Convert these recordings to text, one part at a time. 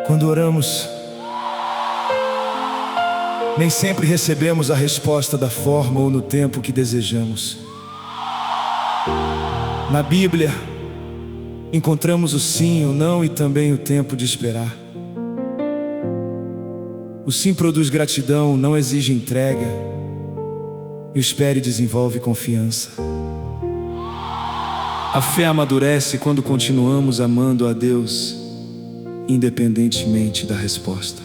Quando oramos, nem sempre recebemos a resposta da forma ou no tempo que desejamos. Na Bíblia, encontramos o sim, o não e também o tempo de esperar. O sim produz gratidão, não exige entrega, e o espere desenvolve confiança. A fé amadurece quando continuamos amando a Deus, independentemente da resposta.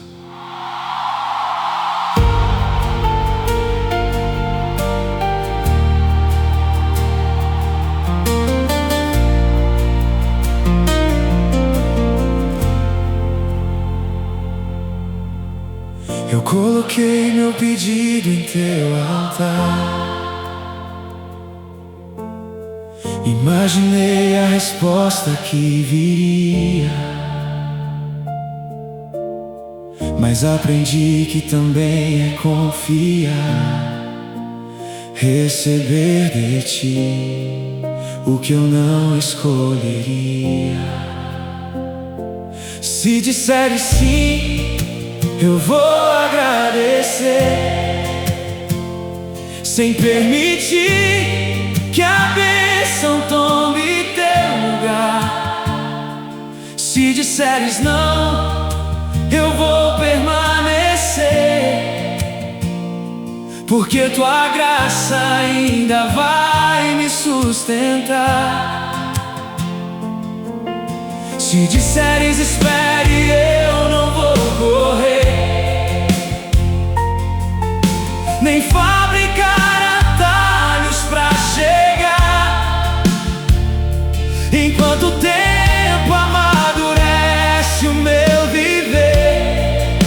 Eu coloquei meu pedido em teu altar. Imaginei a resposta que viria, mas aprendi que também é confiar, receber de ti o que eu não escolheria. Se disseres sim, eu vou agradecer, sem permitir que a bênção tome teu lugar. Se disseres não, eu vou permanecer, porque tua graça ainda vai me sustentar. Se disseres espere, eu não vou correr, nem fabricar atalhos pra chegar. Enquanto o tempo amadurece o meu viver,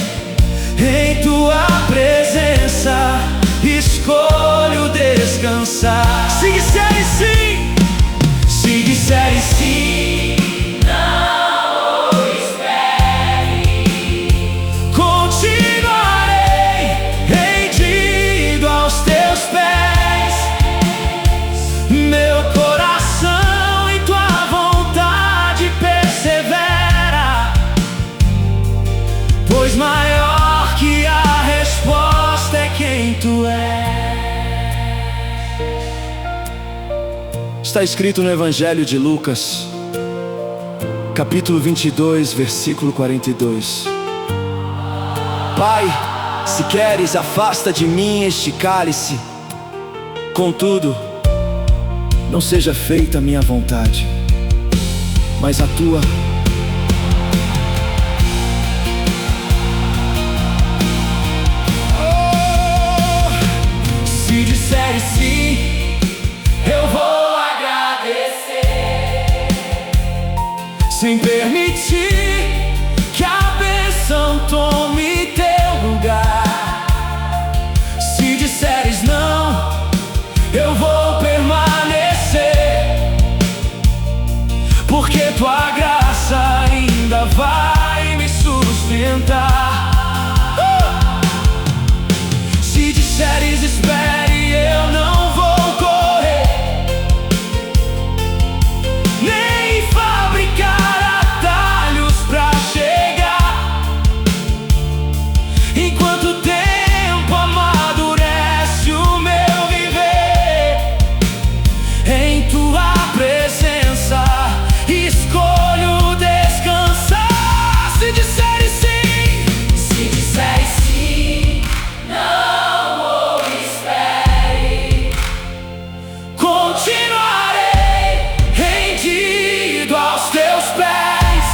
em tua presença escolho descansar. Se disseres sim, se disseres sim, não espere, continuarei rendido aos teus pés. Meu coração em tua vontade persevera, pois maior que a resposta é quem tu és. Está escrito no Evangelho de Lucas, capítulo 22, versículo 42. Pai, se queres, afasta de mim este cálice. Contudo, não seja feita a minha vontade, mas a tua. Se disseres sim, eu vou agradecer, sem permitir que a bênção tome teu lugar. Se disseres não, eu vou permanecer, porque tua graça ainda vai me sustentar. Se disseres espere, eu não vou correr, nem fabricar atalhos pra chegar. Enquanto o tempo amadurece o meu viver, em tua presença escolho descansar. Se disseres sim, se disseres sim, não o espere, continuarei rendido aos teus pés.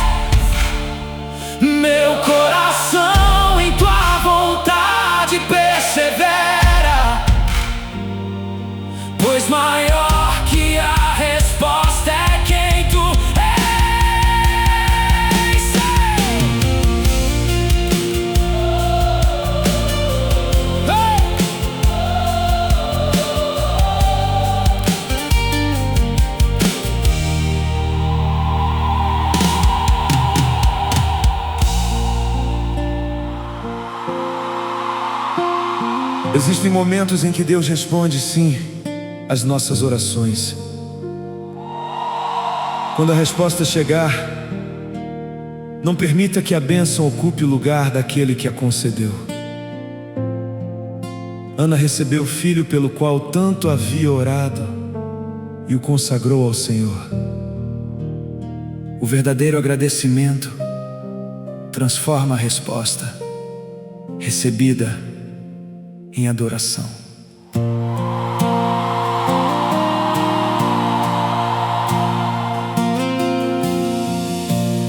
Meu coração em tua vontade persevera, pois maior que a resposta é quem tu és. Existem momentos em que Deus responde sim às nossas orações. Quando a resposta chegar, Não permita que a bênção ocupe o lugar daquele que a concedeu. Ana recebeu o filho pelo qual tanto havia orado e o consagrou ao Senhor. O verdadeiro agradecimento transforma a resposta recebida em adoração.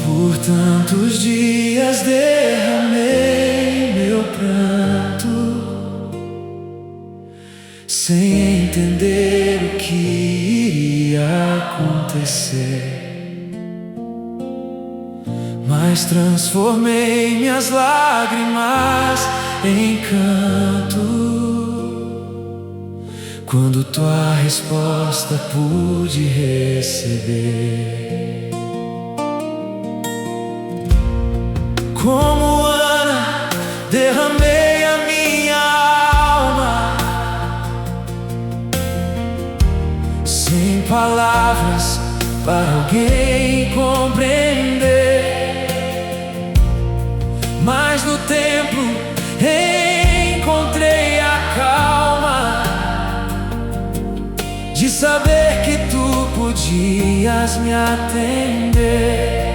Por tantos dias derramei meu pranto, sem entender o que iria acontecer. Mas transformei minhas lágrimas em canto, quando tua resposta pude receber. Como Ana, derramei a minha alma, sem palavras para alguém compreender. Mas no templo encontrei a calma de saber que tu podias me atender.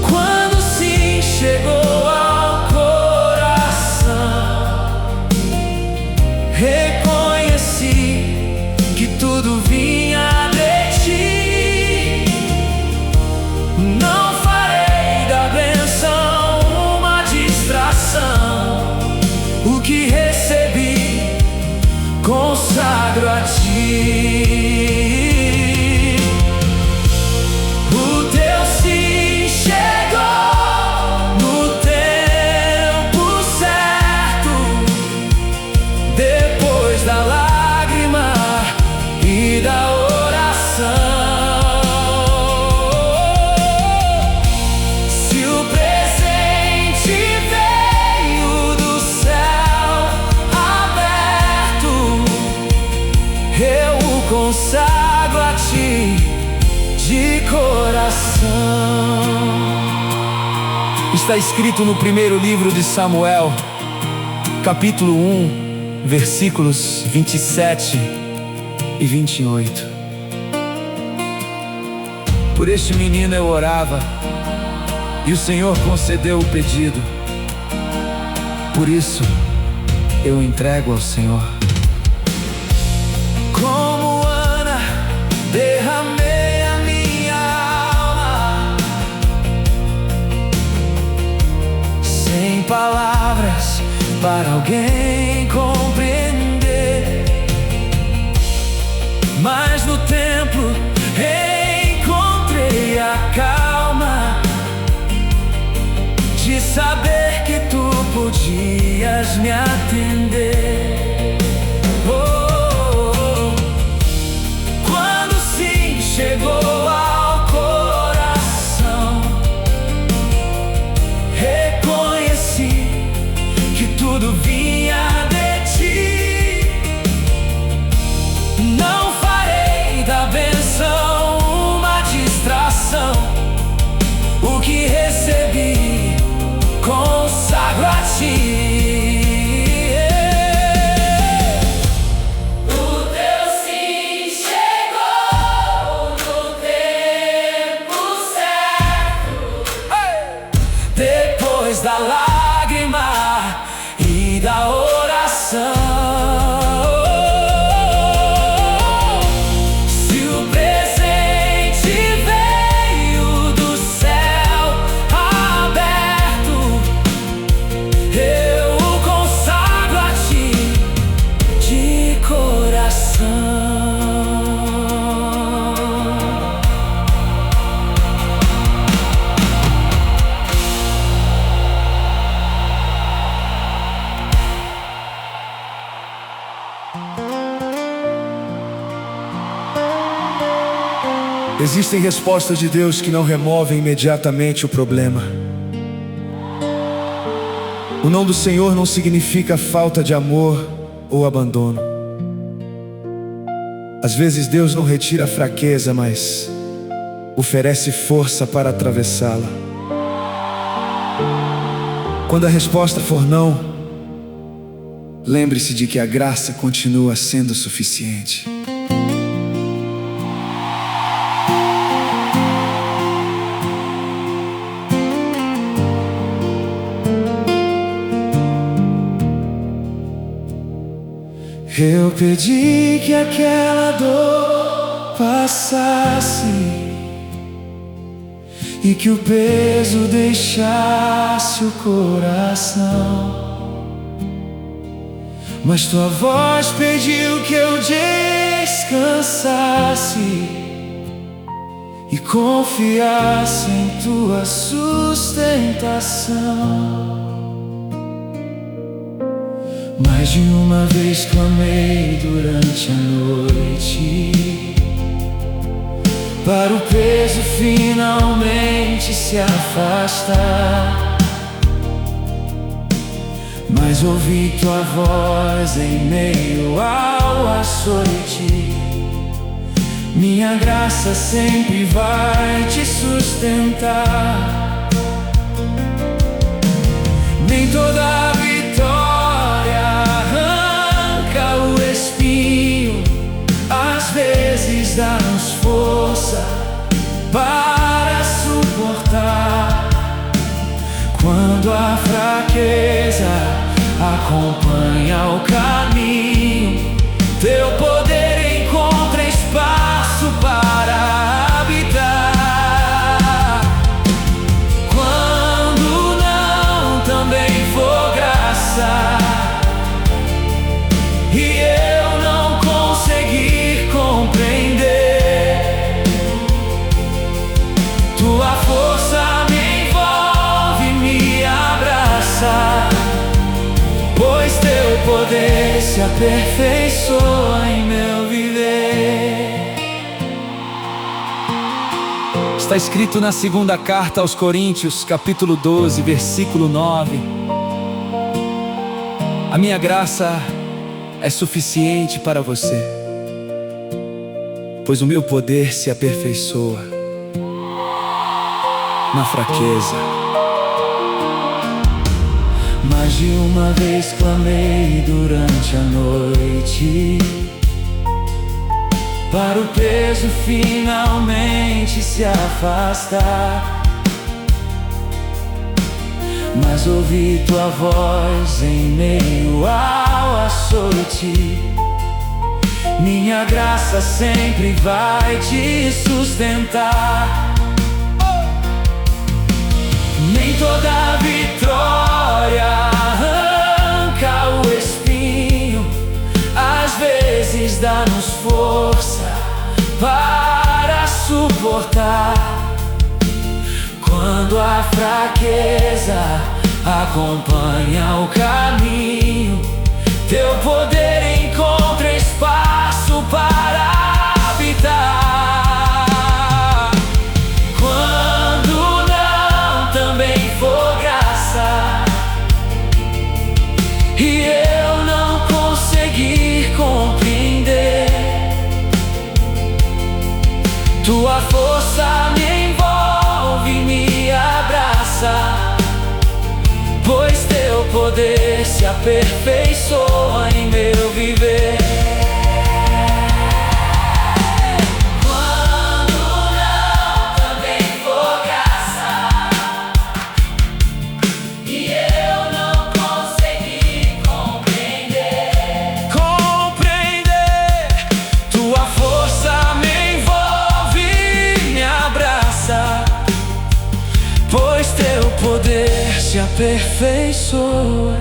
Quando sim chegou ao coração, reconheci que tudo vinha de ti. Não o que recebi, consagro a ti. O teu sim chegou no tempo certo, depois da lágrima e da oração. Se o presente veio do céu aberto, eu o consagro a ti de coração. Está escrito no primeiro livro de Samuel, capítulo 1, versículos 27 e 28. Por este menino eu orava, e o Senhor concedeu o pedido. Por isso eu entrego ao Senhor. Como Ana, derramei a minha alma, sem palavras para alguém compreender. Mas no templo encontrei a calma de saber que tu podias me atender. Quando sim chegou ao coração, reconheci que tudo vinha de ti. Não farei da bênção uma distração. O que recebi, consagro a ti. O teu sim chegou no tempo certo, depois da lágrima e da oração. Se o presente veio do céu aberto, eu o consagro a ti de coração. Existem respostas de Deus que não removem imediatamente o problema. O não do Senhor não significa falta de amor ou abandono. Às vezes Deus não retira a fraqueza, mas oferece força para atravessá-la. Quando a resposta for não, lembre-se de que a graça continua sendo suficiente. Eu pedi que aquela dor passasse e que o peso deixasse o coração. Mas tua voz pediu que eu descansasse e confiasse em tua sustentação. Mais de uma vez clamei durante a noite para o peso finalmente se afastar, mas ouvi tua voz em meio ao açoite. Minha graça sempre vai te sustentar. Nem toda vitória arranca o espinho, às vezes dá-nos força para suportar. Quando a fraqueza acompanha o caminho, teu poder encontra espaço para habitar. Quando não, também for graça, e eu não conseguir compreender, tua força me envolve, me abraça, pois teu poder se aperfeiçoa em meu viver. Está escrito na segunda carta aos Coríntios, capítulo 12, versículo 9: a minha graça é suficiente para você, pois o meu poder se aperfeiçoa na fraqueza. Mais de uma vez clamei durante a noite para o peso finalmente se afastar, mas ouvi tua voz em meio ao açoite. Minha graça sempre vai te sustentar. Nem toda vitória arranca o espinho, às vezes dá-nos força para suportar. Quando a fraqueza acompanha o caminho, teu poder encontra espaço para habitar. Quando não, também for graça, e eu não conseguir compreender, tua força me envolve, me abraça, pois teu poder se aperfeiçoa em meu viver. Quando não, também for graça, e eu não consegui compreender, tua força me envolve, me abraça, pois teu poder se aperfeiçoa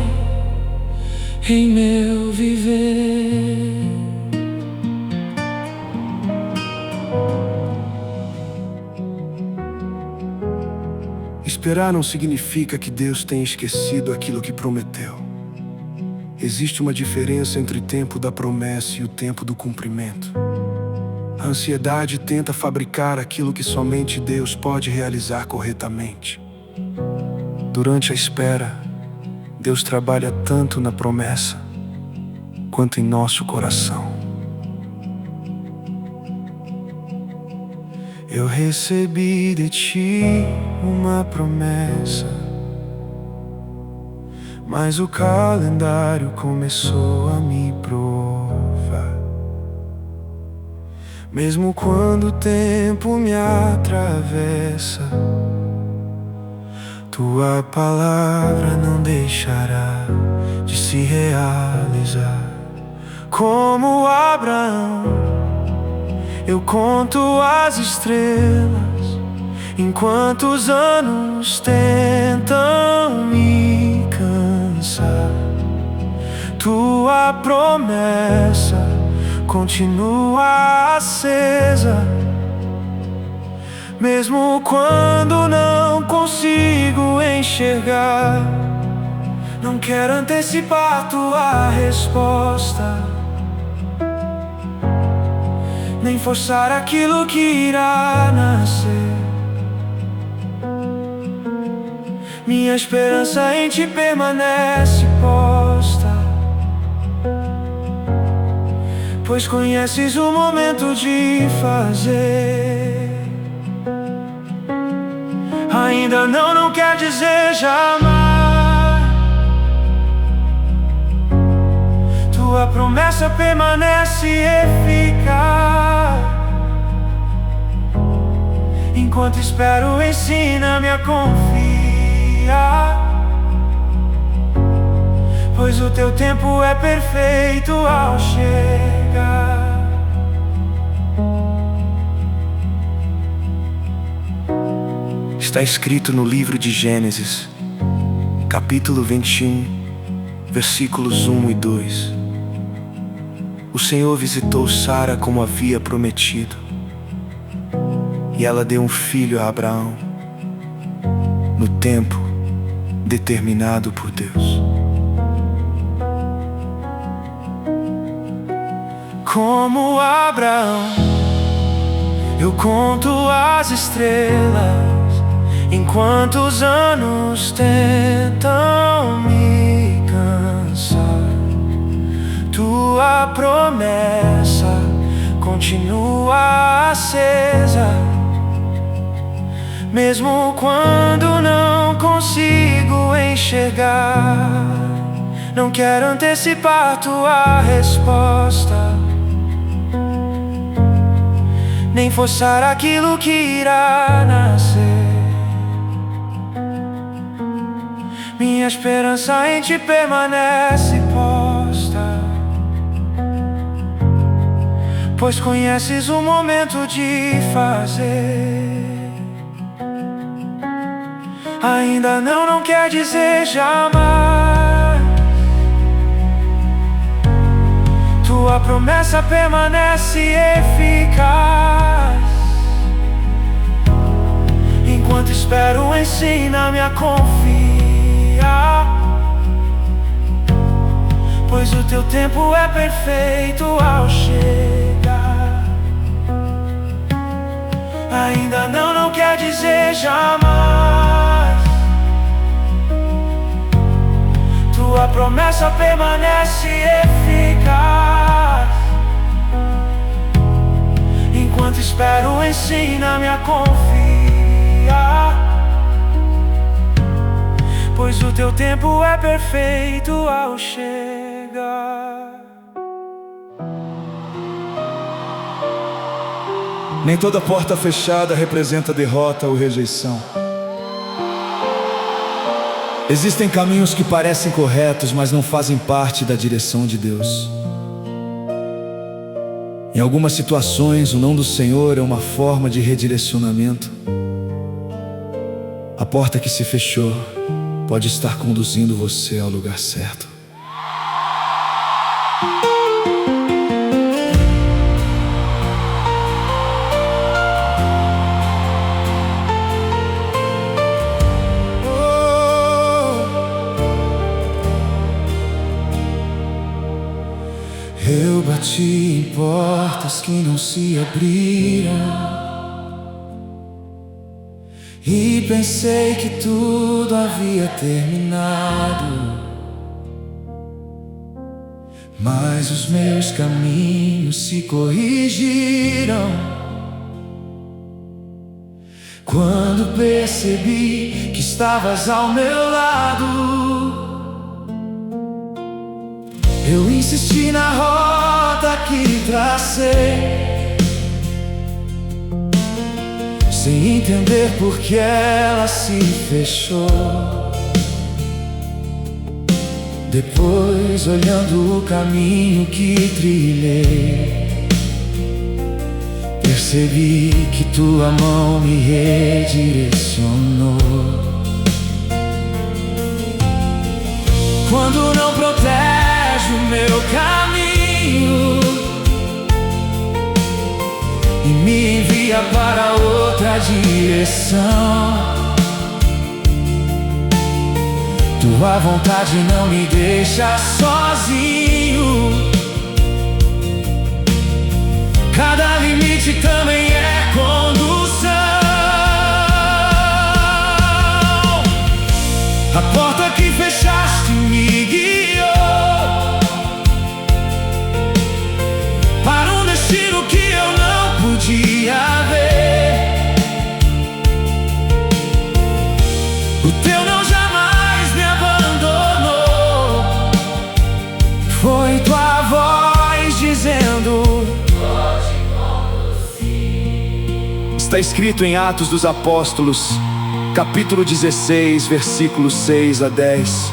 em meu viver. Esperar não significa que Deus tenha esquecido aquilo que prometeu. Existe uma diferença entre o tempo da promessa e o tempo do cumprimento. A ansiedade tenta fabricar aquilo que somente Deus pode realizar corretamente. Durante a espera, Deus trabalha tanto na promessa quanto em nosso coração. Eu recebi de ti uma promessa, mas o calendário começou a me provar. Mesmo quando o tempo me atravessa, tua palavra não deixará de se realizar. Como Abraão, eu conto as estrelas, enquanto os anos tentam me cansar. Tua promessa continua acesa, mesmo quando não consigo enxergar. Não quero antecipar tua resposta, nem forçar aquilo que irá nascer. Minha esperança em ti permanece posta, pois conheces o momento de fazer. Ainda não quer dizer jamais. Tua promessa permanece eficaz. Enquanto espero, ensina-me a confiar, pois o teu tempo é perfeito ao chegar. Está escrito no livro de Gênesis, capítulo 21, versículos 1 e 2. O Senhor visitou Sara como havia prometido, e ela deu um filho a Abraão, no tempo determinado por Deus. Como Abraão, eu conto as estrelas, enquanto os anos tentam me cansar. Tua promessa continua acesa, mesmo quando não consigo enxergar. Não quero antecipar tua resposta, nem forçar aquilo que irá nascer. Minha esperança em ti permanece posta, pois conheces o momento de fazer. Ainda não quer dizer jamais. Tua promessa permanece eficaz. Enquanto espero, ensina-me a confiar, pois o teu tempo é perfeito ao chegar. Ainda não quer dizer jamais. Tua promessa permanece eficaz. Enquanto espero, ensina-me a confiar, pois o teu tempo é perfeito ao chegar. Nem toda porta fechada representa derrota ou rejeição. Existem caminhos que parecem corretos, mas não fazem parte da direção de Deus. Em algumas situações, o não do Senhor é uma forma de redirecionamento. A porta que se fechou pode estar conduzindo você ao lugar certo. Eu bati em portas que não se abriram e pensei que tudo havia terminado, mas os meus caminhos se corrigiram Quando percebi que estavas ao meu lado, eu insisti na rota que tracei, sem entender por que ela se fechou. Depois, olhando o caminho que trilhei, percebi que tua mão me redirecionou. Quando não protege o meu caminho e me envia para outra direção, tua vontade não me deixa sozinho. Cada limite também é condução. A porta que fechaste me guiou para um destino que eu não podia ver. O teu não jamais me abandonou. Foi tua voz dizendo: está escrito em Atos dos Apóstolos, capítulo 16, versículos 6 a 10.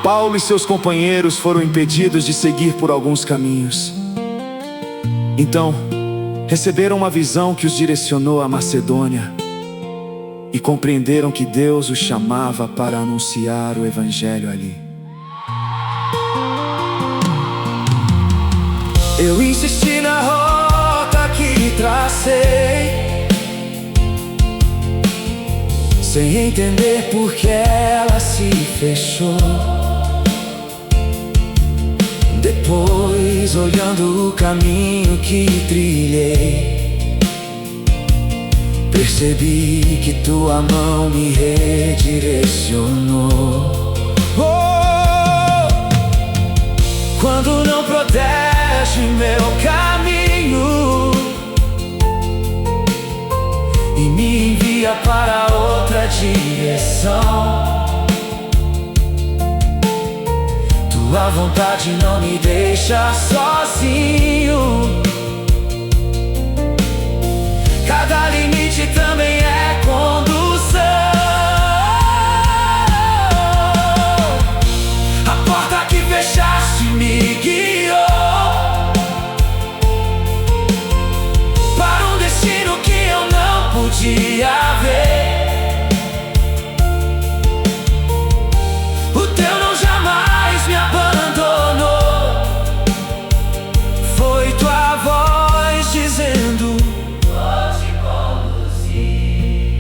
Paulo e seus companheiros foram impedidos de seguir por alguns caminhos. Então, receberam uma visão que os direcionou à Macedônia e compreenderam que Deus os chamava para anunciar o Evangelho ali. Eu insisti na rota que tracei, sem entender por que ela se fechou. Depois, olhando o caminho que trilhei, percebi que tua mão me redirecionou. Quando não protege meu caminho e me envia para outra direção, tua vontade não me deixa sozinho. Cada limite também é condução. A porta que fechaste me guiou para um destino que eu não podia ver. O teu não jamais me abandonou. Foi tua voz dizendo: vou te conduzir.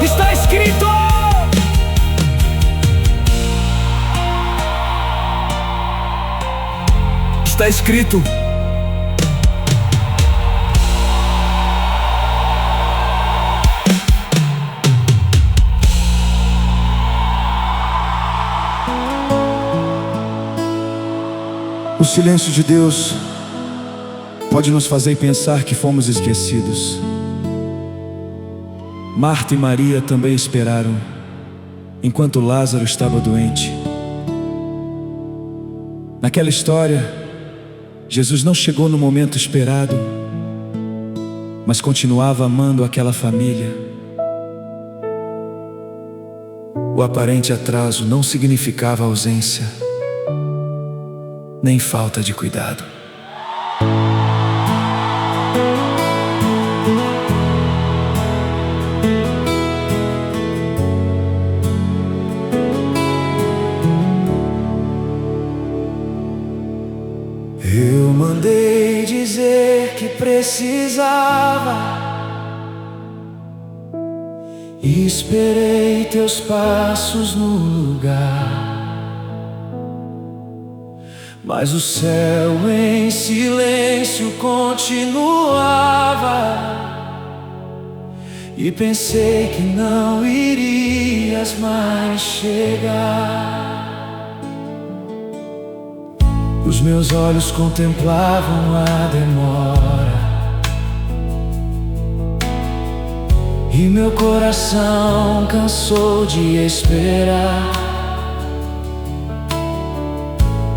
Está escrito. Está escrito. O silêncio de Deus pode nos fazer pensar que fomos esquecidos. Marta e Maria também esperaram, enquanto Lázaro estava doente. Naquela história, Jesus não chegou no momento esperado, mas continuava amando aquela família. O aparente atraso não significava ausência, nem falta de cuidado. Eu mandei dizer que precisava, e esperei teus passos no lugar. Mas o céu em silêncio continuava, e pensei que não irias mais chegar. Os meus olhos contemplavam a demora e meu coração cansou de esperar.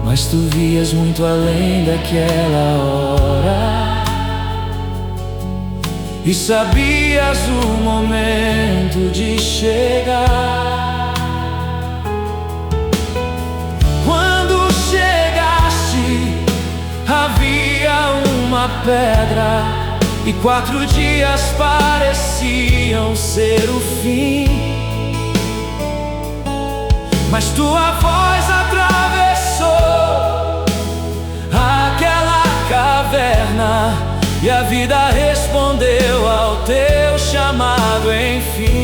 Mas tu vias muito além daquela hora e sabias o momento de chegar. Quando chegaste, havia uma pedra e 4 dias pareciam ser o fim. Mas tua voz atravessou aquela caverna e a vida respondeu ao teu chamado, enfim.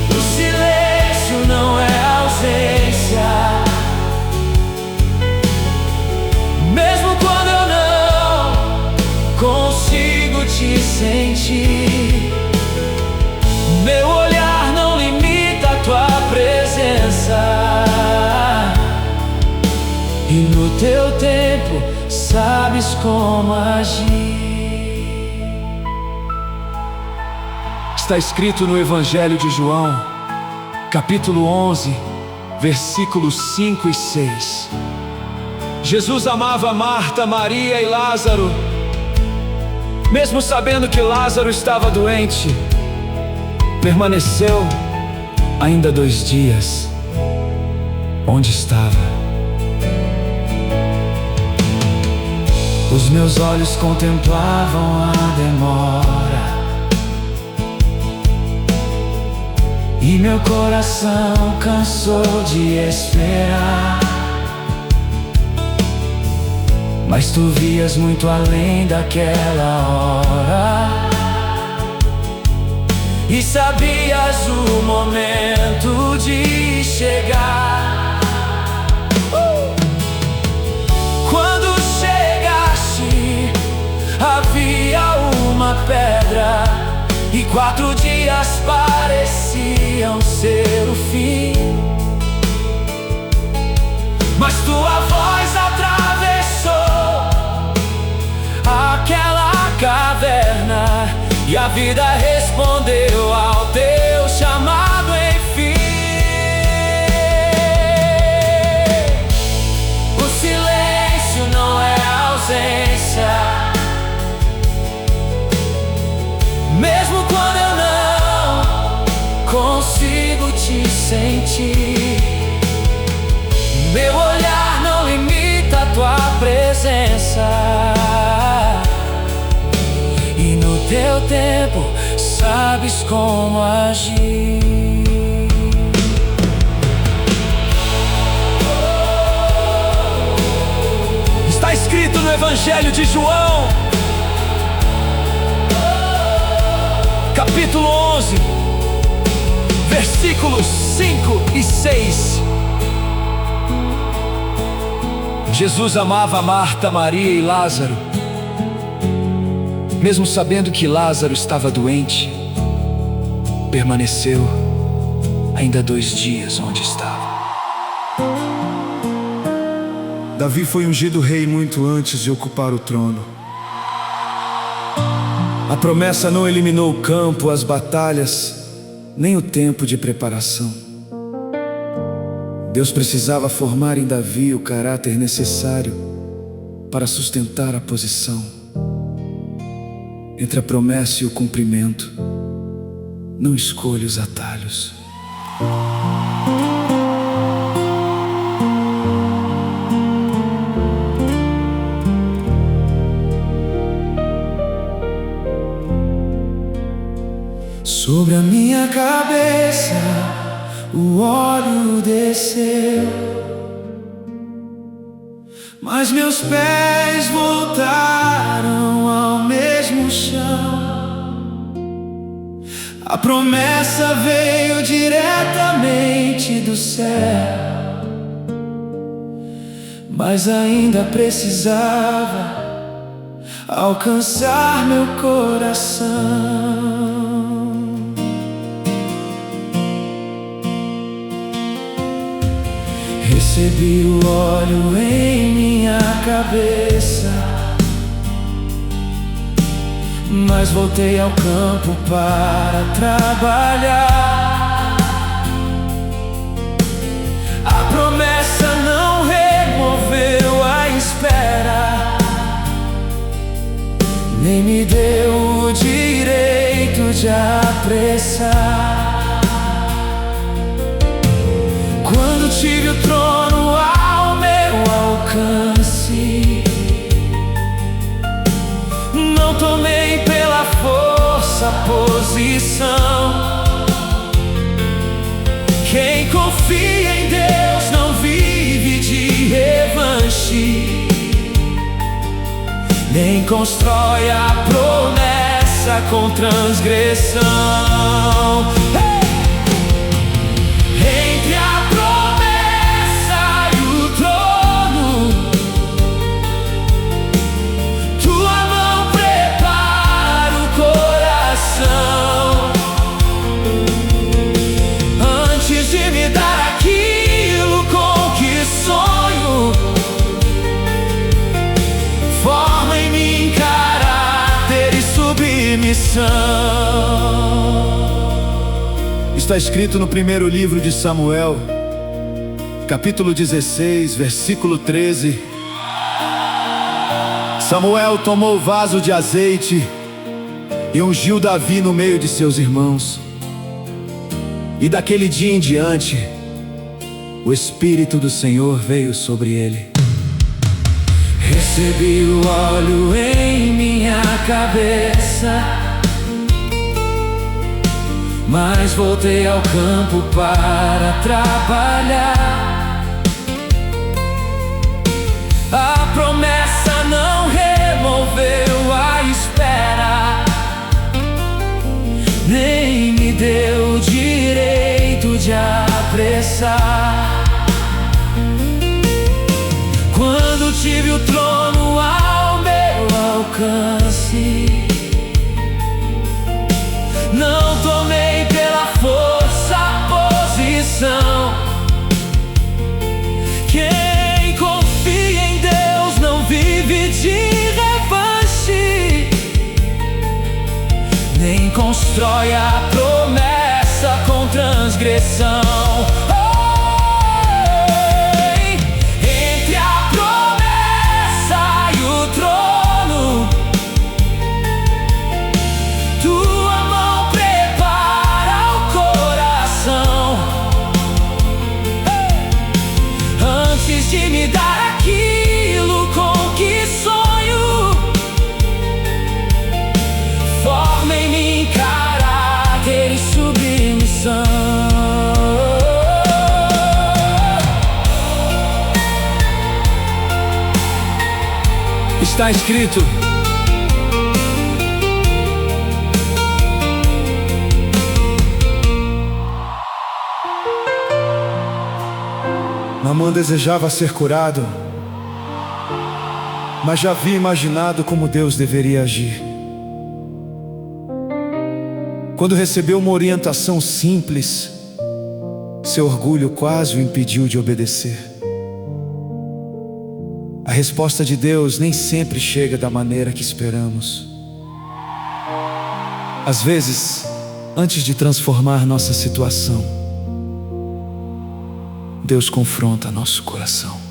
O silêncio não é ausência, mesmo quando eu não consigo te sentir. Meu olhar não limita a tua presença, e no teu tempo sabes como agir. Está escrito no Evangelho de João, capítulo 11, versículos 5 e 6. Jesus amava Marta, Maria e Lázaro. Mesmo sabendo que Lázaro estava doente, permaneceu ainda 2 dias onde estava. Os meus olhos contemplavam a demora e meu coração cansou de esperar. Mas tu vias muito além daquela hora e sabias o momento de chegar. Quando chegaste, havia uma pedra e 4 dias pareciam ser o fim. Mas tua voz atravessou aquela caverna e a vida respondeu ao teu chamado, enfim. O silêncio não é ausência, mesmo quando eu não consigo te sentir. Meu olhar não limita a tua presença, e no teu tempo sabes como agir. Está escrito no Evangelho de João, capítulo 11, versículos 5 e 6. Jesus amava Marta, Maria e Lázaro. Mesmo sabendo que Lázaro estava doente, permaneceu ainda 2 dias onde estava. Davi foi ungido rei muito antes de ocupar o trono. A promessa não eliminou o campo, as batalhas, nem o tempo de preparação. Deus precisava formar em Davi o caráter necessário para sustentar a posição. Entre a promessa e o cumprimento, não escolha os atalhos. Sobre a minha cabeça o óleo desceu, mas meus pés voltaram ao mesmo chão. A promessa veio diretamente do céu, mas ainda precisava alcançar meu coração. Recebi o óleo em minha cabeça, mas voltei ao campo para trabalhar. A promessa não removeu a espera, nem me deu o direito de apressar. Quando tive o trono ao meu alcance, não tomei pela força a posição. Quem confia em Deus não vive de revanche, nem constrói a promessa com transgressão. Entre a promessa e o trono, tua mão prepara o coração. Antes de me dar aquilo com que sonho, forma em mim caráter e submissão. Está escrito no primeiro livro de Samuel, capítulo 16, versículo 13. Samuel tomou o vaso de azeite e ungiu Davi no meio de seus irmãos. E daquele dia em diante, o Espírito do Senhor veio sobre ele. Recebi o óleo em minha cabeça, mas voltei ao campo para trabalhar. A promessa não removeu a espera, nem me deu o direito de apressar. Quando tive o trono ao meu alcance, não tomei pela força a posição. Quem confia em Deus não vive de revanche, nem constrói a promessa com transgressão. Entre a promessa e o trono, tua mão prepara o coração. Antes de me dar aquilo com que sonho, forma em mim caráter e submissão. Está escrito: Naamã desejava ser curado, mas já havia imaginado como Deus deveria agir. Quando recebeu uma orientação simples, seu orgulho quase o impediu de obedecer. A resposta de Deus nem sempre chega da maneira que esperamos. Às vezes, antes de transformar nossa situação, Deus confronta nosso coração.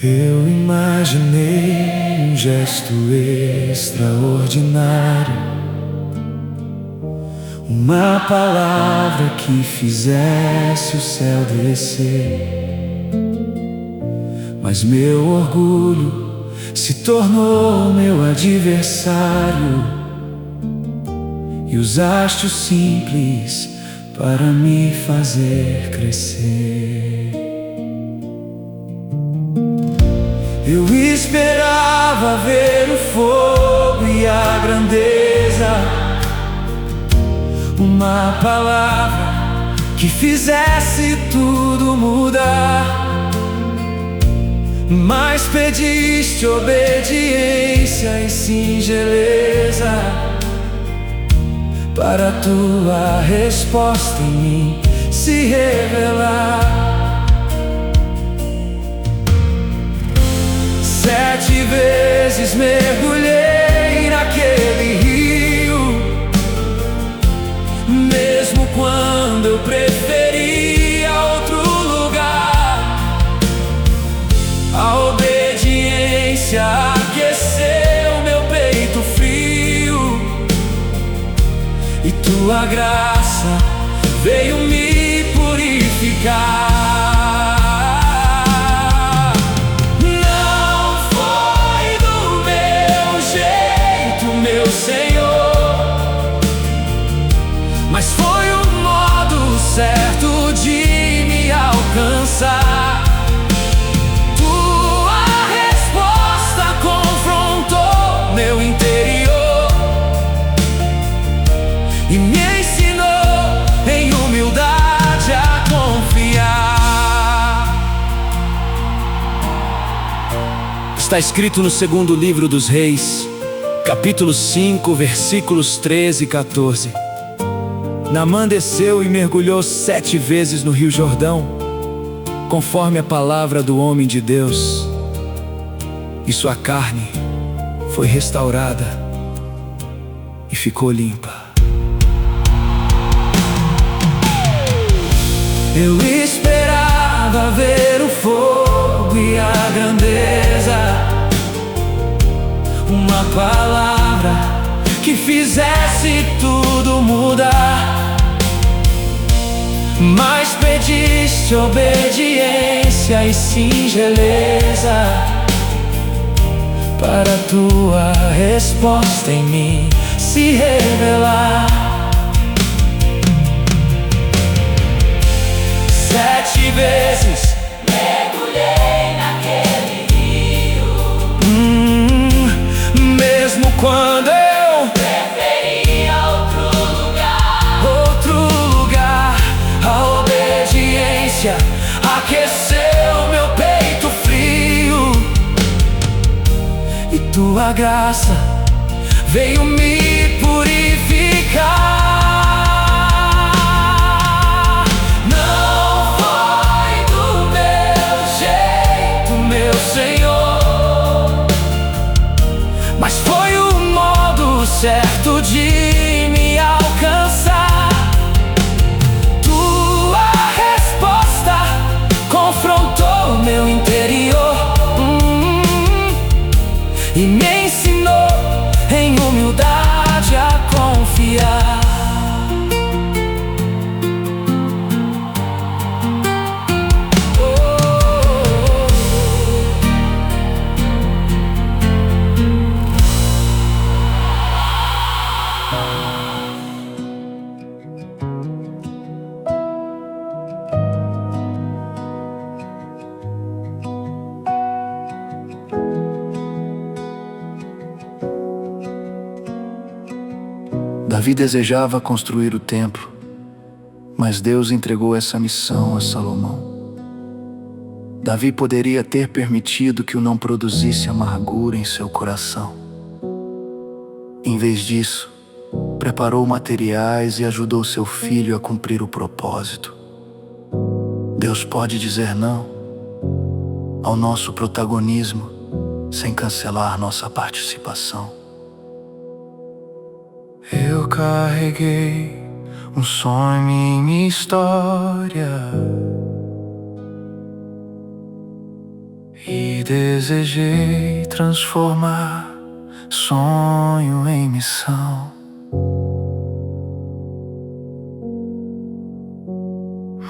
Eu imaginei um gesto extraordinário, uma palavra que fizesse o céu descer. Mas meu orgulho se tornou meu adversário, e usaste o simples para me fazer crescer. Eu esperava ver o fogo e a grandeza, uma palavra que fizesse tudo mudar. Mas pediste obediência e singeleza para a tua resposta em mim se revelar. 7 vezes mergulhei naquele rio, mesmo quando eu preferia outro lugar. A obediência aqueceu meu peito frio, e tua graça veio me purificar. Não foi do meu jeito, meu Senhor, mas foi o modo certo de me alcançar. Tua resposta confrontou meu interior e me ensinou em humildade a confiar. Está escrito no segundo livro dos Reis, capítulo 5, versículos 13 e 14. Naamã desceu e mergulhou 7 vezes no rio Jordão, conforme a palavra do homem de Deus, e sua carne foi restaurada e ficou limpa. Eu esperava ver o fogo e a grandeza, uma palavra que fizesse tudo mudar. Mas pediste obediência e singeleza para a tua resposta em mim se revelar. 7 vezes mergulhei naquele rio, mesmo quando eu preferia outro lugar. A obediência aqueceu meu peito frio, e tua graça veio me purificar. Mas foi o modo certo de me alcançar. Tua resposta confrontou meu interior e me ensinou em humildade a confiar. Davi desejava construir o templo, mas Deus entregou essa missão a Salomão. Davi poderia ter permitido que o não produzisse amargura em seu coração. Em vez disso, preparou materiais e ajudou seu filho a cumprir o propósito. Deus pode dizer não ao nosso protagonismo sem cancelar nossa participação. Eu carreguei um sonho em minha história e desejei transformar sonho em missão.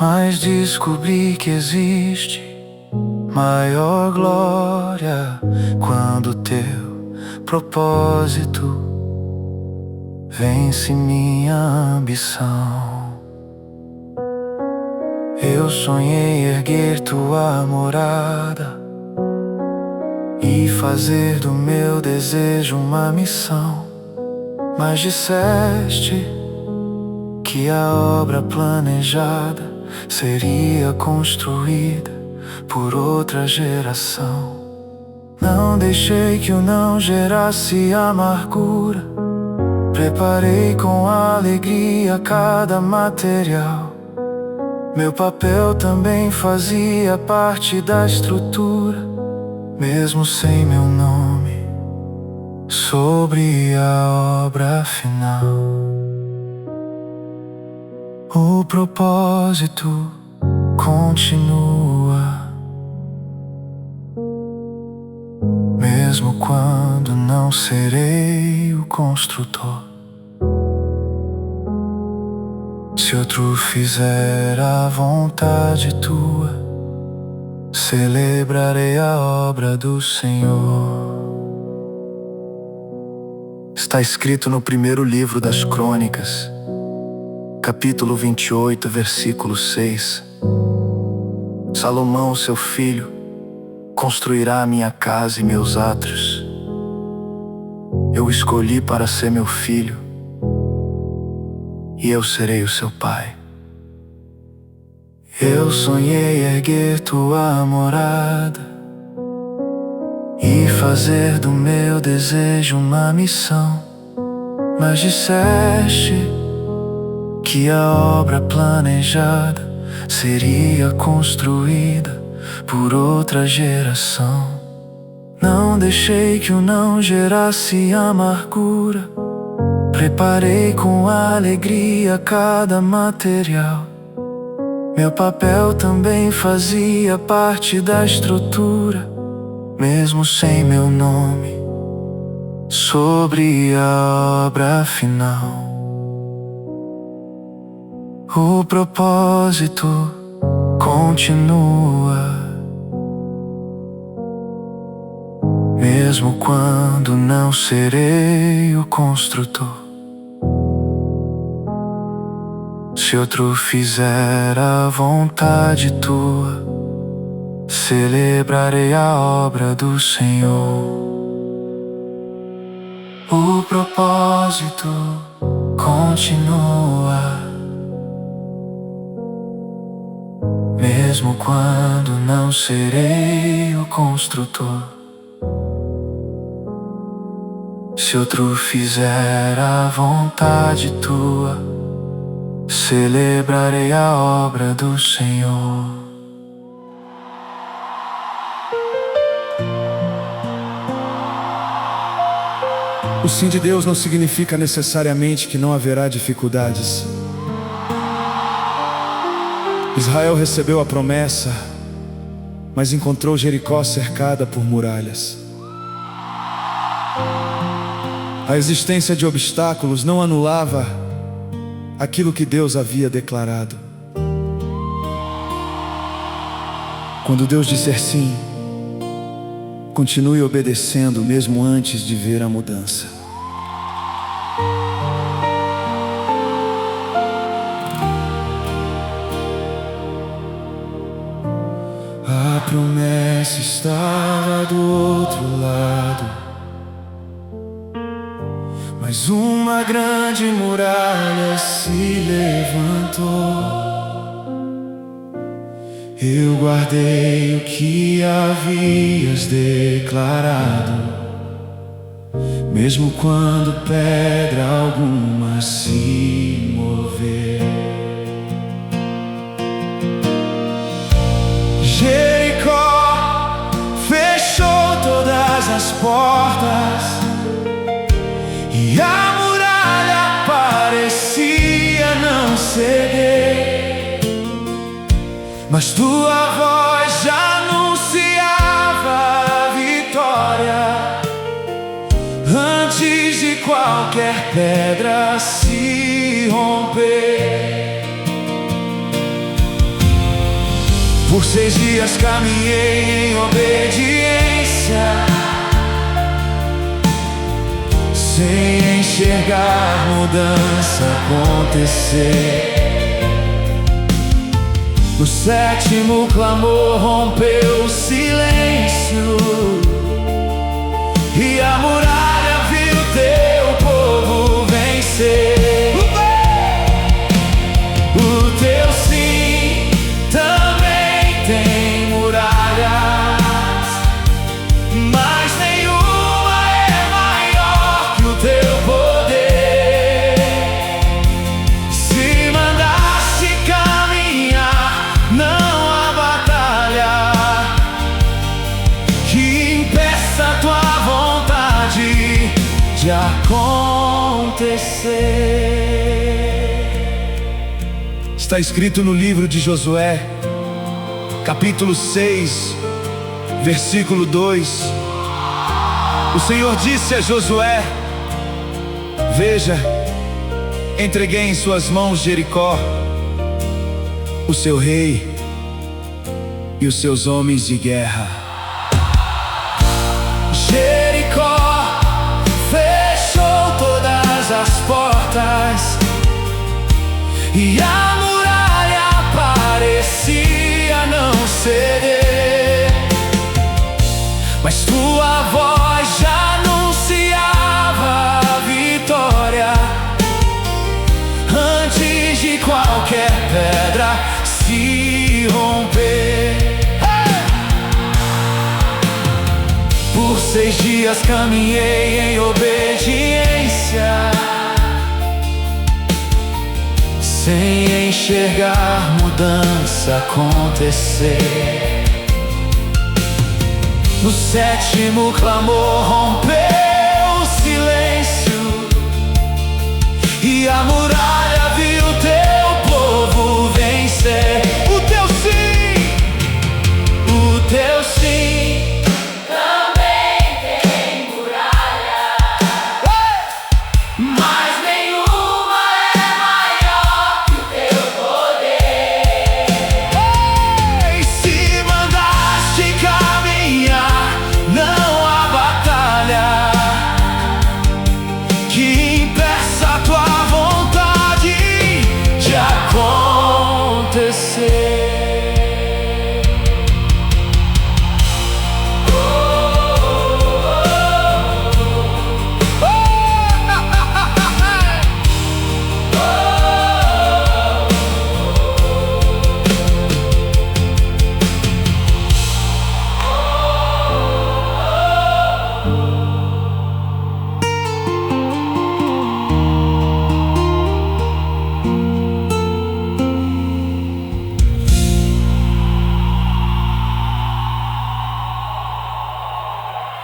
Mas descobri que existe maior glória quando teu propósito vence minha ambição. Eu sonhei erguer tua morada e fazer do meu desejo uma missão. Mas disseste que a obra planejada seria construída por outra geração. Não deixei que o não gerasse amargura. Preparei com alegria cada material. Meu papel também fazia parte da estrutura, mesmo sem meu nome, sobre a obra final. O propósito continua, mesmo quando não serei o construtor. Se outro fizer a vontade tua, celebrarei a obra do Senhor. Está escrito no primeiro livro das Crônicas, capítulo 28, versículo 6. Salomão, seu filho, construirá a minha casa e meus átrios. Eu o escolhi para ser meu filho, e eu serei o seu pai. Eu sonhei erguer tua morada e fazer do meu desejo uma missão. Mas disseste que a obra planejada seria construída por outra geração. Não deixei que o não gerasse amargura. Preparei com alegria cada material. Meu papel também fazia parte da estrutura, mesmo sem meu nome, sobre a obra final. O propósito continua, mesmo quando não serei o construtor. Se outro fizer a vontade tua, celebrarei a obra do Senhor. O propósito continua, mesmo quando não serei o construtor. Se outro fizer a vontade tua, celebrarei a obra do Senhor. O sim de Deus não significa necessariamente que não haverá dificuldades. Israel recebeu a promessa, mas encontrou Jericó cercada por muralhas. A existência de obstáculos não anulava aquilo que Deus havia declarado. Quando Deus disser sim, continue obedecendo mesmo antes de ver a mudança. A promessa estava do outro lado, mas uma grande muralha se levantou. Eu guardei o que havias declarado, mesmo quando pedra alguma se mover. Jericó fechou todas as portas e a muralha parecia não ceder, mas tua voz já anunciava a vitória antes de qualquer pedra se romper. Por 6 dias caminhei em obediência, sem enxergar mudança acontecer. No 7º clamor rompeu o silêncio, e a muralha viu teu povo acontecer. Está escrito no livro de Josué, capítulo 6, versículo 2. O Senhor disse a Josué: veja, entreguei em suas mãos Jericó, o seu rei e os seus homens de guerra. Jericó fechou todas as portas e a muralha parecia não ceder, mas tua voz já anunciava a vitória antes de qualquer pedra se romper. Por 6 dias caminhei em obediência, sem enxergar mudança acontecer. No 7º clamor rompeu o silêncio e a muralha